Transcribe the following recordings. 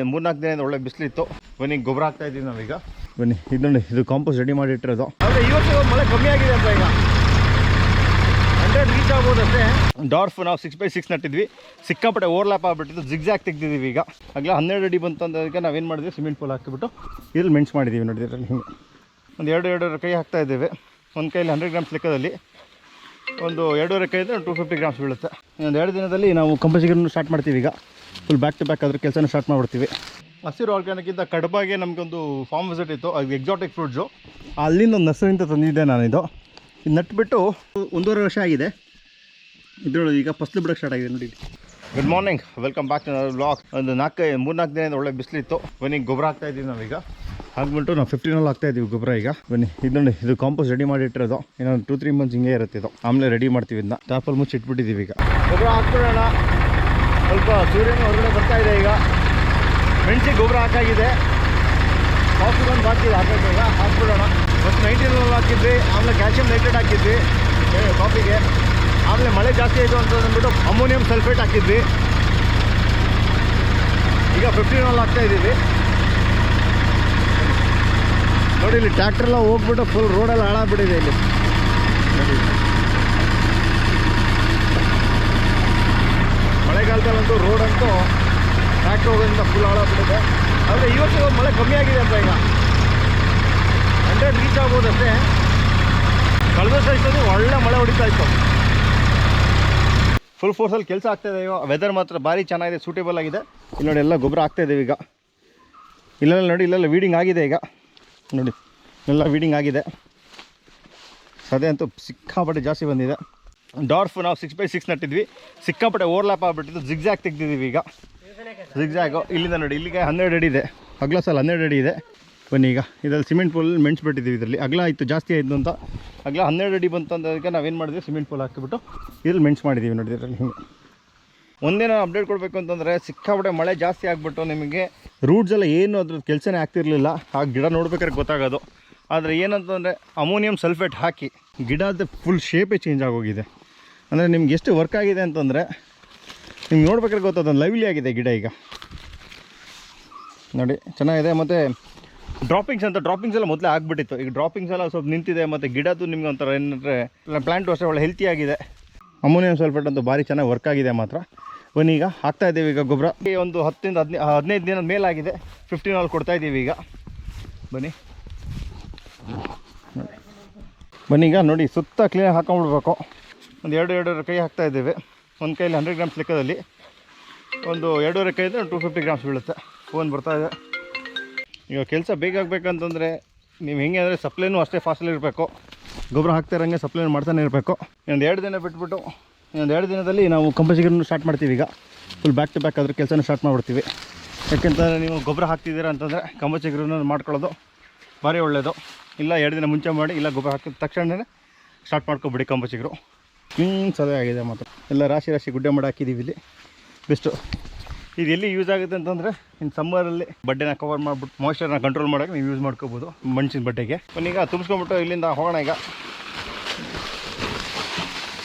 3-4 ದಿನದಿಂದ ಒಳ್ಳೆ ಬಿಸಿಲಿತ್ತು. ಬನ್ನಿ ಗೊಬ್ಬರ ಹಾಕ್ತಾ ಇದ್ದೀವಿ ನಾವೀಗ. ಬನ್ನಿ ಇದು ನೋಡಿ, ಇದು ಕಾಂಪೋಸ್ಟ್ ರೆಡಿ ಮಾಡಿ ಇಟ್ಟಿರೋದು. ಆದರೆ ಇವತ್ತು ಮಳೆ ಕಮ್ಮಿ ಆಗಿದೆ ಅಂತ, ಈಗ 100 ರೀಚ್ ಆಗ್ಬೋದಷ್ಟೇ. ಡಾರ್ಫ್ ನಾವು 6x6 ನಟ್ಟಿದ್ವಿ, ಸಿಕ್ಕಾಪಟ್ಟೆ ಓವರ್ಲ್ಯಾಪ್ ಆಗಿಬಿಟ್ಟಿದ್ದು, ಜಿಗ್ಜಾಗ್ ತೆಗ್ದಿದ್ದೀವಿ. ಈಗ ಆಗಲೇ 12 ಅಡಿ ಬಂತು ಅಂದೋದಕ್ಕೆ ನಾವೇನು ಮಾಡಿದ್ವಿ, ಸಿಮೆಂಟ್ ಪೂಲ್ ಹಾಕಿಬಿಟ್ಟು ಇಲ್ಲಿ ಮೆಣಸು ಮಾಡಿದ್ದೀವಿ. ನೋಡಿ ಇದರಲ್ಲಿ ಹಿಂಗೆ ಒಂದು 2 ಕೈ ಹಾಕ್ತಾ ಇದ್ದೇವೆ. ಒಂದು ಕೈಯಲ್ಲಿ 100 ಗ್ರಾಮ್ಸ್ ಲೆಕ್ಕದಲ್ಲಿ, ಒಂದು 2.5 ಕೈಯಿಂದ 250 ಗ್ರಾಮ್ಸ್ ಬೀಳುತ್ತೆ. ಒಂದು 2 ದಿನದಲ್ಲಿ ನಾವು ಕಂಪೋಸಿಷನ್ ಸ್ಟಾರ್ಟ್ ಮಾಡ್ತೀವಿ. ಈಗ ಫುಲ್ ಬ್ಯಾಕ್ ಟು ಬ್ಯಾಕ್ ಅದ್ರ ಕೆಲಸನ ಸ್ಟಾರ್ಟ್ ಮಾಡಿಬಿಡ್ತೀವಿ. ಹಸಿರು ಆರ್ಗ್ಯಾನಿಕ್ಕಿಂತ ಕಡಬಾಗೆ ನಮಗೊಂದು ಫಾರ್ಮ್ ವಿಸಿಟ್ ಇತ್ತು, ಅದು ಎಕ್ಸಾಟಿಕ್ ಫ್ರೂಟ್ಸು. ಅಲ್ಲಿಂದ ಒಂದು ನರ್ಸರಿಯಿಂದ ತಂದಿದ್ದೆ ನಾನಿದು. ಇದು ನಟ್ಬಿಟ್ಟು 1.5 ವರ್ಷ ಆಗಿದೆ. ಇದ್ರೊಳಗೆ ಈಗ ಫಸ್ಲು ಬಿಡೋಕ್ಕೆ ಸ್ಟಾರ್ಟ್ ಆಗಿದೆ ನೋಡಿ. Good morning, welcome back to our vlog. ಒಂದು 3-4 ದಿನದಿಂದ ಒಳ್ಳೆ ಬಿಸಿಲಿತ್ತು. ಬನ್ನಿ ಗೊಬ್ಬರ ಹಾಕ್ತಾ ಇದ್ದೀವಿ ನಾವೀಗ. ಹಾಕ್ಬಿಟ್ಟು ನಾವು 15 ಹಾಕ್ತಾ ಇದ್ದೀವಿ ಗೊಬ್ಬರ. ಈಗ ಬನ್ನಿ ಇದು ನೋಡಿ, ಇದು ಕಾಂಪೋಸ್ಟ್ ರೆಡಿ ಮಾಡಿ ಇಟ್ಟಿರೋದು. ಇನ್ನೊಂದು 2-3 ಮಂತ್ಸ್ ಹಿಂಗೆ ಇರುತ್ತೆ ಇದು. ಆಮೇಲೆ ರೆಡಿ ಮಾಡ್ತೀವಿ ಇದನ್ನ. ಟಾಪಲ್ಲಿ ಮುಚ್ಚಿ ಇಟ್ಬಿಟ್ಟಿದ್ದೀವಿ. ಈಗ ಗೊಬ್ಬರ ಹಾಕ್ಬಿಡೋಣ. ಸ್ವಲ್ಪ ಸೂರ್ಯನ ಹೊರಗಡೆ ಬರ್ತಾ ಇದೆ. ಈಗ ಮೆಣಸಿಗೆ ಗೊಬ್ಬರ ಹಾಕಾಗಿದೆ. ಕಾಫಿ ಒಂದು ಬಾಕಿ ಹಾಕಿದ್ದಾಗ ಹಾಕ್ಬಿಡೋಣ. ಫಸ್ಟ್ 19 ಹಾಕಿದ್ವಿ, ಆಮೇಲೆ ಕ್ಯಾಲ್ಸಿಯಂ ನೈಟ್ರೇಟ್ ಹಾಕಿದ್ವಿ ಕಾಫಿಗೆ. ಆಮೇಲೆ ಮಳೆ ಜಾಸ್ತಿ ಆಯಿತು ಅಂತ ಅಂದ್ಬಿಟ್ಟು ಅಮೋನಿಯಂ ಸಲ್ಫೇಟ್ ಹಾಕಿದ್ವಿ. ಈಗ 15 ಹಾಕ್ತಾ ಇದ್ದೀವಿ ನೋಡಿ. ಇಲ್ಲಿ ಟ್ರ್ಯಾಕ್ಟ್ರೆಲ್ಲ ಹೋಗ್ಬಿಟ್ಟು ಫುಲ್ ರೋಡೆಲ್ಲ ಹಾಳಾಗ್ಬಿಟ್ಟಿದೆ ಇಲ್ಲಿ ನೋಡಿ. ಮಳೆಗಾಲದಲ್ಲಂತೂ ರೋಡಂತೂ ಟ್ರ್ಯಾಕ್ಟರ್ ಹೋಗೋದ್ರಿಂದ ಫುಲ್ ಹಾಳಾಗ್ಬಿಟ್ಟಿದೆ. ಆದರೆ ಇವತ್ತು ಮಳೆ ಕಮ್ಮಿ ಆಗಿದೆ ಅಂತ, ಈಗ 100 ರೀಚ್ ಆಗ್ಬೋದಷ್ಟೇ. ಕಳೆದ ಸಹಿತ ಒಳ್ಳೆ ಮಳೆ ಹೊಡಿತಾ ಇತ್ತು. ಫುಲ್ ಫೋರ್ಸಲ್ಲಿ ಕೆಲಸ ಆಗ್ತಾಯಿದೆ. ಈಗ ವೆದರ್ ಮಾತ್ರ ಭಾರಿ ಚೆನ್ನಾಗಿದೆ, ಸೂಟೇಬಲ್ ಆಗಿದೆ. ಇಲ್ಲಿ ನೋಡಿ ಎಲ್ಲ ಗೊಬ್ಬರ ಹಾಕ್ತಾಯಿದ್ದೀವಿ ಈಗ. ಇಲ್ಲೆಲ್ಲ ನೋಡಿ, ಇಲ್ಲೆಲ್ಲ ವೀಡಿಂಗ್ ಆಗಿದೆ. ಈಗ ನೋಡಿ ಎಲ್ಲ ವೀಡಿಂಗ್ ಆಗಿದೆ. ಸದೆ ಅಂತೂ ಸಿಕ್ಕಾಪಟ್ಟೆ ಜಾಸ್ತಿ ಬಂದಿದೆ. ಡಾರ್ಫ್ ನಾವು 6x6 ನಟ್ಟಿದ್ವಿ, ಸಿಕ್ಕಾಪಟ್ಟೆ ಓವರ್ಲ್ಯಾಪ್ ಆಗಿಬಿಟ್ಟಿದ್ದು, ಜಿಗ್ಜಾಗ್ ತೆಗ್ದಿದ್ದೀವಿ. ಈಗ ಜಿಗ್ಜಾಗು ಇಲ್ಲಿಂದ ನೋಡಿ ಇಲ್ಲಿಗೆ 12 ಅಡಿ ಇದೆ. ಅಗಲ ಸಲ 12 ಅಡಿ ಇದೆ. ಬನ್ನಿ ಈಗ ಇದರಲ್ಲಿ ಸಿಮೆಂಟ್ ಪೂಲ್ ಮೆಣಸು ಬಿಟ್ಟಿದ್ದೀವಿ. ಇದರಲ್ಲಿ ಅಗಲ ಆಯಿತು, ಜಾಸ್ತಿ ಆಯಿತು ಅಂತ. ಅಗಲ 12 ಅಡಿ ಬಂತು ಅಂದೋದಕ್ಕೆ ನಾವೇನು ಮಾಡಿದ್ವಿ, ಸಿಮೆಂಟ್ ಪೂಲ್ ಹಾಕಿಬಿಟ್ಟು ಇಲ್ಲಿ ಮೆಣಸು ಮಾಡಿದ್ದೀವಿ ನೋಡಿ ಇದರಲ್ಲಿ ಹಿಂಗೆ. ಒಂದೇನೋ ಅಪ್ಡೇಟ್ ಕೊಡಬೇಕು ಅಂತಂದರೆ, ಸಿಕ್ಕಾಪಟ್ಟೆ ಮಳೆ ಜಾಸ್ತಿ ಆಗಿಬಿಟ್ಟು ನಿಮಗೆ ರೂಟ್ಸ್ ಎಲ್ಲ ಏನು ಅದ್ರದ್ದು ಕೆಲಸನೇ ಆಗ್ತಿರಲಿಲ್ಲ. ಆ ಗಿಡ ನೋಡ್ಬೇಕಾದ್ರೆ ಗೊತ್ತಾಗೋದು. ಆದರೆ ಏನಂತಂದರೆ ಅಮೋನಿಯಂ ಸಲ್ಫೇಟ್ ಹಾಕಿ ಗಿಡದ ಫುಲ್ ಶೇಪೇ ಚೇಂಜ್ ಆಗೋಗಿದೆ. ಅಂದರೆ ನಿಮ್ಗೆ ಎಷ್ಟು ವರ್ಕ್ ಆಗಿದೆ ಅಂತಂದರೆ ನಿಮ್ಗೆ ನೋಡ್ಬೇಕಾದ್ರೆ ಗೊತ್ತಾದ, ಲೈವ್ಲಿ ಆಗಿದೆ ಗಿಡ. ಈಗ ನೋಡಿ ಚೆನ್ನಾಗಿದೆ. ಮತ್ತು ಡ್ರಾಪಿಂಗ್ಸ್ ಎಲ್ಲ ಮೊದಲೇ ಆಗಿಬಿಟ್ಟಿತ್ತು. ಈಗ ಡ್ರಾಪಿಂಗ್ಸ್ ಎಲ್ಲ ಸ್ವಲ್ಪ ನಿಂತಿದೆ. ಮತ್ತು ಗಿಡದ್ದು ನಿಮ್ಗೆ ಒಂಥರ ಏನಂದರೆ ಪ್ಲ್ಯಾಂಟು ಅಷ್ಟೇ ಒಳ್ಳೆ ಹೆಲ್ತಿಯಾಗಿದೆ. ಅಮೋನಿಯಂ ಸಲ್ಫೇಟ್ ಅಂತೂ ಭಾರಿ ಚೆನ್ನಾಗಿ ವರ್ಕ್ ಆಗಿದೆ ಮಾತ್ರ. ಬನ್ನಿ ಈಗ ಹಾಕ್ತಾಯಿದ್ದೀವಿ ಈಗ ಗೊಬ್ಬರ. ಒಂದು 10-15 ದಿನದ ಮೇಲಾಗಿದೆ. 15 ಕೊಡ್ತಾಯಿದ್ದೀವಿ ಈಗ. ಬನ್ನಿ ಈಗ ನೋಡಿ, ಸುತ್ತ ಕ್ಲೀನಾಗಿ ಹಾಕೊಂಡ್ಬಿಡ್ಬೇಕು. ಒಂದು 2 ಕೈ ಹಾಕ್ತಾಯಿದ್ದೇವೆ. ಒಂದು ಕೈಯಲ್ಲಿ 100 ಗ್ರಾಮ್ಸ್ ಲೆಕ್ಕದಲ್ಲಿ, ಒಂದು 2.5 ಕೈಯಿಂದ 250 ಗ್ರಾಮ್ಸ್ ಬೀಳುತ್ತೆ. ಫೋನ್ ಬರ್ತಾಯಿದೆ. ಈಗ ಕೆಲಸ ಬೇಗ ಆಗಬೇಕಂತಂದರೆ ನೀವು ಹೆಂಗೆ ಅಂದರೆ ಸಪ್ಲೈನೂ ಅಷ್ಟೇ ಫಾಸ್ಟಲ್ಲಿ ಇರಬೇಕು. ಗೊಬ್ಬರ ಹಾಕ್ತಾರಂಗೆ ಸಪ್ಲೈನೂ ಮಾಡ್ತಾನೆ ಇರಬೇಕು. ಇನ್ನೊಂದು 2 ದಿನ ಬಿಟ್ಬಿಟ್ಟು ಇನ್ನೊಂದು 2 ದಿನದಲ್ಲಿ ನಾವು ಕಂಪೋಸಿಷನ್ ಸ್ಟಾರ್ಟ್ ಮಾಡ್ತೀವಿ. ಈಗ ಫುಲ್ ಬ್ಯಾಕ್ ಟು ಬ್ಯಾಕ್ ಅದ್ರ ಕೆಲಸನ ಸ್ಟಾರ್ಟ್ ಮಾಡಿಬಿಡ್ತೀವಿ. ಯಾಕೆಂತಂದರೆ ನೀವು ಗೊಬ್ಬರ ಹಾಕ್ತಿದ್ದೀರಾ ಅಂತಂದರೆ ಕಂಪೋಸಿಷನ್ ಮಾಡ್ಕೊಳ್ಳೋದು ಭಾರಿ ಒಳ್ಳೆಯದು. ಇಲ್ಲ 2 ದಿನ ಮುಂಚೆ ಮಾಡಿ, ಇಲ್ಲ ಗೊಬ್ಬರ ಹಾಕಿದ ತಕ್ಷಣವೇ ಸ್ಟಾರ್ಟ್ ಮಾಡ್ಕೊಬಿಡಿ ಕಂಪೋಸಿಷರು. ಸದೇ ಆಗಿದೆ ಮಾತ್ರ. ಎಲ್ಲ ರಾಶಿ ಗುಡ್ಡೆ ಮಾಡಿ ಹಾಕಿದ್ದೀವಿ ಇಲ್ಲಿ. ಬೆಸ್ಟು. ಇದು ಎಲ್ಲಿ ಯೂಸ್ ಆಗುತ್ತೆ ಅಂತಂದರೆ, ಇನ್ನು ಸಮ್ಮರಲ್ಲಿ ಬಡ್ಡೆನ ಕವರ್ ಮಾಡಿಬಿಟ್ಟು ಮಾಯ್ಶ್ಚರ್ನ ಕಂಟ್ರೋಲ್ ಮಾಡೋಕ್ಕೆ ನೀವು ಯೂಸ್ ಮಾಡ್ಕೋಬೋದು ಮೆಣಸಿನ ಬಡ್ಡೆಗೆ. ಈಗ ತುಂಬಿಸ್ಕೊಂಬಿಟ್ಟು ಇಲ್ಲಿಂದ ಹೋಗೋಣ. ಈಗ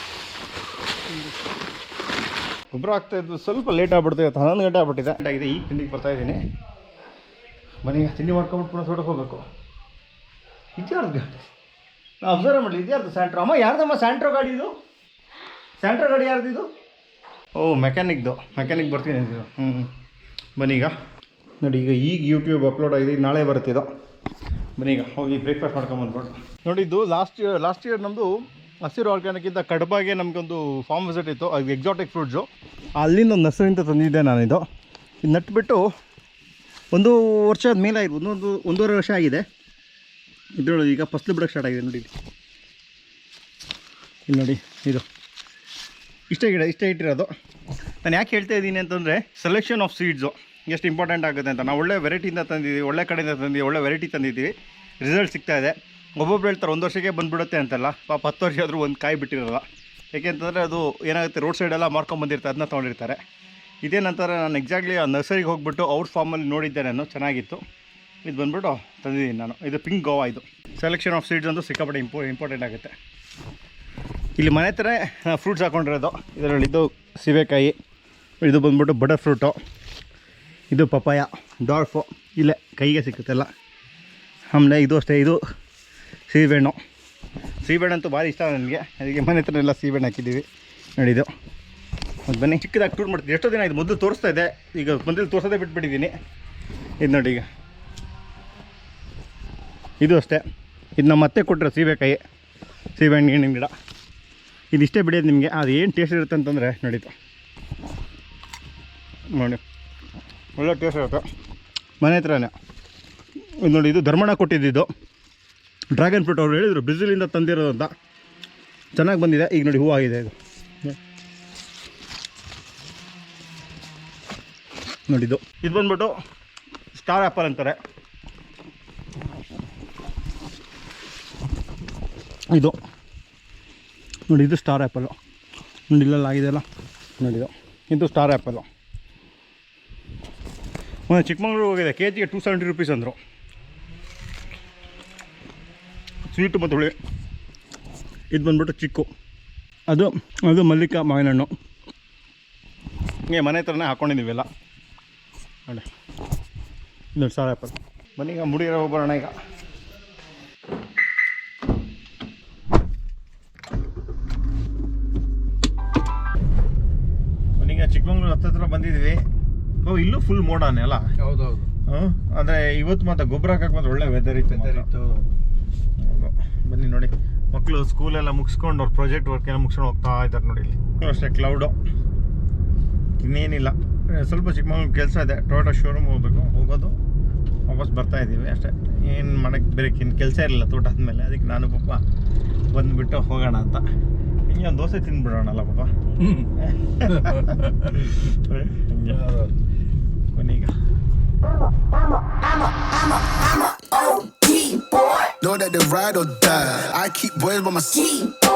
ಗೊಬ್ಬರ ಆಗ್ತಾಯಿದ್ದು ಸ್ವಲ್ಪ ಲೇಟ್ ಆಗ್ಬಿಡ್ತೀವಿ. 11 ಗಂಟೆ ಆಗ್ಬಿಟ್ಟಿದೆ. ಆಗಿದೆ. ಈಗ ತಿಂಡಿಗೆ ಬರ್ತಾಯಿದ್ದೀನಿ. ಮನೆಗೆ ತಿಂಡಿ ಮಾಡ್ಕೊಂಬಿಟ್ಟು ಪುನಃ ಸೋಟಕ್ಕೆ ಹೋಗಬೇಕು. ಇದ್ಯಾರ್ದು ನಾವು ಅಬ್ಸರ್ವ್ ಮಾಡಲಿ, ಇದ್ಯಾರ್ದು ಸ್ಯಾಂಟ್ರೋ? ಅಮ್ಮ ಯಾರ್ದಮ್ಮ ಸ್ಯಾಂಟ್ರೋ ಗಾಡಿ ಇದು? ಸ್ಯಾಂಟ್ರೋ ಗಾಡಿ ಯಾರ್ದು ಇದು? ಓ ಮೆಕ್ಯಾನಿಕ್ ಬರ್ತೀನಿ ಇದು. ಬನ್ನಿ ಈಗ ನೋಡಿ, ಈಗ ಯೂಟ್ಯೂಬ್ ಅಪ್ಲೋಡ್ ಆಗಿದೆ. ಈಗ ನಾಳೆ ಬರುತ್ತೆ ಇದು. ಬನ್ನಿ ಈಗ ಹೋಗಿ ಬ್ರೇಕ್ಫಾಸ್ಟ್ ಮಾಡ್ಕೊಂಬಂದ್ಬಿಟ್ಟು. ನೋಡಿ, ಇದು ಲಾಸ್ಟ್ ಇಯರ್ ನಮ್ಮದು ಹಸಿರು ಆರ್ಗ್ಯಾನಿಕ್ಕಿಂತ ಕಡಬಾಗೆ ನಮಗೊಂದು ಫಾರ್ಮ್ ವಿಸಿಟ್ ಇತ್ತು, ಅದು ಎಕ್ಸಾಟಿಕ್ ಫ್ರೂಟ್ಸು. ಅಲ್ಲಿಂದ ಒಂದು ನರ್ಸರಿಯಿಂದ ತಂದಿದ್ದೆ ನಾನಿದು. ಇದು ನಟ್ಬಿಟ್ಟು 1 ವರ್ಷದ ಮೇಲೆ ಆಗಿದೆ. 1.5 ವರ್ಷ ಆಗಿದೆ. ಇದ್ರೊಳಗೆ ಈಗ ಫಸ್ಲು ಬಿಡೋಕ್ಕೆ ಸ್ಟಾರ್ಟ್ ಆಗಿದೆ ನೋಡಿ. ಇಲ್ಲಿ ನೋಡಿ, ಇದು ಇಷ್ಟೇ ಇಟ್ಟಿರೋದು. ನಾನು ಯಾಕೆ ಹೇಳ್ತಾ ಇದ್ದೀನಿ ಅಂತಂದರೆ, ಸೆಲೆಕ್ಷನ್ ಆಫ್ ಸೀಡ್ಸು ಎಷ್ಟು ಇಂಪಾರ್ಟೆಂಟ್ ಆಗುತ್ತೆ ಅಂತ. ನಾವು ಒಳ್ಳೆ ವೆರೈಟಿಯಿಂದ ತಂದಿದ್ದೀವಿ, ಒಳ್ಳೆ ಕಡೆಯಿಂದ ತಂದಿದ್ದೀವಿ, ಒಳ್ಳೆ ವೆರೈಟಿ ತಂದಿದ್ದೀವಿ. ರಿಸಲ್ಟ್ ಸಿಗ್ತಾಯಿದೆ. ಒಬ್ಬೊಬ್ರು ಹೇಳ್ತಾರೆ 1 ವರ್ಷಕ್ಕೆ ಬಂದುಬಿಡುತ್ತೆ ಅಂತಲ್ಲ. ಪಾಪ 10 ವರ್ಷ ಆದರೂ ಒಂದು ಕಾಯಿ ಬಿಟ್ಟಿರೋಲ್ಲ. ಏಕೆಂತಂದರೆ ಅದು ಏನಾಗುತ್ತೆ, ರೋಡ್ ಸೈಡೆಲ್ಲ ಮಾರ್ಕೊಂಬಂದಿರ್ತಾರೆ, ಅದನ್ನ ತೊಗೊಂಡಿರ್ತಾರೆ. ಇದೇನಂತಾರೆ, ನಾನು ಎಕ್ಸಾಕ್ಟ್ಲಿ ಆ ನರ್ಸರಿಗೆ ಹೋಗ್ಬಿಟ್ಟು ಅವ್ರ ಫಾರ್ಮಲ್ಲಿ ನೋಡಿದ್ದೆ ನಾನು, ಚೆನ್ನಾಗಿತ್ತು. ಇದು ಬಂದ್ಬಿಟ್ಟು ತಂದಿದ್ದೀನಿ ನಾನು. ಇದು ಪಿಂಕ್ ಗೋವಾ. ಇದು ಸೆಲೆಕ್ಷನ್ ಆಫ್ ಸೀಡ್ಸ್ ಅಂತೂ ಸಿಕ್ಕಾಪಟ್ಟೆ ಇಂಪಾರ್ಟೆಂಟ್ ಆಗುತ್ತೆ. ಇಲ್ಲಿ ಮನೆ ಹತ್ರ ಫ್ರೂಟ್ಸ್ ಹಾಕ್ಕೊಂಡಿರೋದು. ಇದರಲ್ಲಿ ಇದು ಸೀಬೆಕಾಯಿ, ಇದು ಬಂದ್ಬಿಟ್ಟು ಬಟರ್ ಫ್ರೂಟು, ಇದು ಪಪಾಯ ಡಾರ್ಫು ಇಲ್ಲೇ ಕೈಗೆ ಸಿಕ್ಕುತ್ತೆಲ್ಲ. ಆಮೇಲೆ ಇದು ಅಷ್ಟೇ, ಇದು ಸೀಬೆಹಣ್ಣು. ಸೀಬೆಹಣ್ಣು ಅಂತೂ ಭಾರಿ ಇಷ್ಟ ನನಗೆ, ಅದಕ್ಕೆ ಮನೆ ಹತ್ರ ಎಲ್ಲ ಸೀಬೆಹಣ್ಣು ಹಾಕಿದ್ದೀವಿ ನೋಡಿದ್ದು. ಮತ್ತು ಬನ್ನಿ ಚಿಕ್ಕದಾಗಿ ಟೂರ್ ಮಾಡ್ತೀನಿ. ಎಷ್ಟೋ ದಿನ ಇದು ಮೊದಲು ತೋರಿಸ್ತಾ ಇದೆ, ಈಗ ಮೊದಲು ತೋರಿಸೋದೇ ಬಿಟ್ಬಿಟ್ಟಿದ್ದೀನಿ. ಇದು ನೋಡಿ ಈಗ ಇದು ಅಷ್ಟೇ, ಇದು ನಮ್ಮ ಮತ್ತೆ ಕೊಟ್ಟರೆ ಸೀಬೆಕಾಯಿ, ಸೀಬೆಹಣ್ಣಿನ ಗಿಡ. ಇದಿಷ್ಟೇ ಬಿಡೋದು ನಿಮಗೆ. ಅದು ಏನು ಟೇಸ್ಟ್ ಇರುತ್ತೆ ಅಂತಂದರೆ ನೋಡಿತು ನೋಡಿ, ಒಳ್ಳೆ ಟೇಸ್ಟ್ ಇರುತ್ತೆ ಮನೆ ಹತ್ರನೇ. ಇದು ನೋಡಿ, ಇದು ಧರ್ಮಣ್ಣ ಕೊಟ್ಟಿದ್ದು ಡ್ರ್ಯಾಗನ್ ಫ್ರೂಟ್. ಅವ್ರು ಹೇಳಿದರು ಬ್ರೆಜಿಲಿಂದ ತಂದಿರೋದು ಅಂತ. ಚೆನ್ನಾಗಿ ಬಂದಿದೆ. ಈಗ ನೋಡಿ ಹೂವು ಆಗಿದೆ ಇದು ನೋಡಿದ್ದು. ಇದು ಬಂದ್ಬಿಟ್ಟು ಸ್ಟಾರ್ ಆ್ಯಪಲ್ ಅಂತಾರೆ. ಇದು ನೋಡಿ, ಇದು ಸ್ಟಾರ್ ಆ್ಯಪಲ್ಲು ನೋಡಿ, ಇಲ್ಲೆಲ್ಲ ಆಗಿದೆಯಲ್ಲ ನೋಡಿದ್ದು. ಇದು ಸ್ಟಾರ್ ಆ್ಯಪಲ್ಲು. ಒಂದು ಚಿಕ್ಕಮಂಗ್ಳೂರು ಹೋಗಿದೆ, ಕೆ ಜಿಗೆ 270 ರೂಪೀಸ್ ಅಂದರು. ಸ್ವೀಟು ಮತ್ತು ಹುಳಿ. ಇದು ಬಂದ್ಬಿಟ್ಟು ಚಿಕ್ಕು, ಅದು ಮಲ್ಲಿಕ ಮಾವಿನ ಹಣ್ಣು. ಹಿಂಗೆ ಮನೆ ಹತ್ರನೇ ಹಾಕ್ಕೊಂಡಿದ್ದೀವೆಲ್ಲ ನೋಡಿ. ಇದು ಸ್ಟಾರ್ ಆ್ಯಪಲ್. ಬನ್ನಿ ಈಗ ಮುಡಿರೋ ಬರೋಣ. ಈಗ ಬನ್ನಿಗ ಚಿಕ್ಕಮಂಗ್ಳೂರು ಹತ್ತಿರ ಬಂದಿದ್ದೀವಿ. ಇಲ್ಲೂ ಫುಲ್ ಮೋಡಾನೆ ಅಲ್ಲ? ಹೌದೌದು. ಅಂದರೆ ಇವತ್ತು ಮತ್ತು ಗೊಬ್ಬರ ಹಾಕಕ್ಕೆ ಮತ್ತು ಒಳ್ಳೆ ವೆದರ್ ಇತ್ತು. ಬನ್ನಿ ನೋಡಿ, ಮಕ್ಕಳು ಸ್ಕೂಲೆಲ್ಲ ಮುಗಿಸ್ಕೊಂಡು ಅವ್ರ ಪ್ರಾಜೆಕ್ಟ್ ವರ್ಕ್ ಎಲ್ಲ ಮುಗಿಸ್ಕೊಂಡು ಹೋಗ್ತಾ ಇದ್ದಾರೆ ನೋಡಿ. ಇಲ್ಲಿ ಅಷ್ಟೇ ಕ್ಲೌಡು, ಇನ್ನೇನಿಲ್ಲ. ಸ್ವಲ್ಪ ಚಿಕ್ಕಮಂಗ್ಳೂರು ಕೆಲಸ ಇದೆ, ಟೊಯೋಟಾ ಶೋರೂಮ್ ಹೋಗೋದು, ವಾಪಸ್ ಬರ್ತಾ ಇದ್ದೀವಿ ಅಷ್ಟೇ. ಏನು ಮಾಡೋಕ್ಕೆ ಬೇರೆ ಕೆಲಸ ಇರಲಿಲ್ಲ ತೋಟ ಆದಮೇಲೆ, ಅದಕ್ಕೆ ನಾನು ಪಾಪ ಬಂದುಬಿಟ್ಟು ಹೋಗೋಣ ಅಂತ. ಹಿಂಗೆ ಒಂದು ದೋಸೆ ತಿಂದ್ಬಿಡೋಣಲ್ಲ ಪಾಪ. ಕೊನೆಗ Know that they ride or die. I keep boys by my side.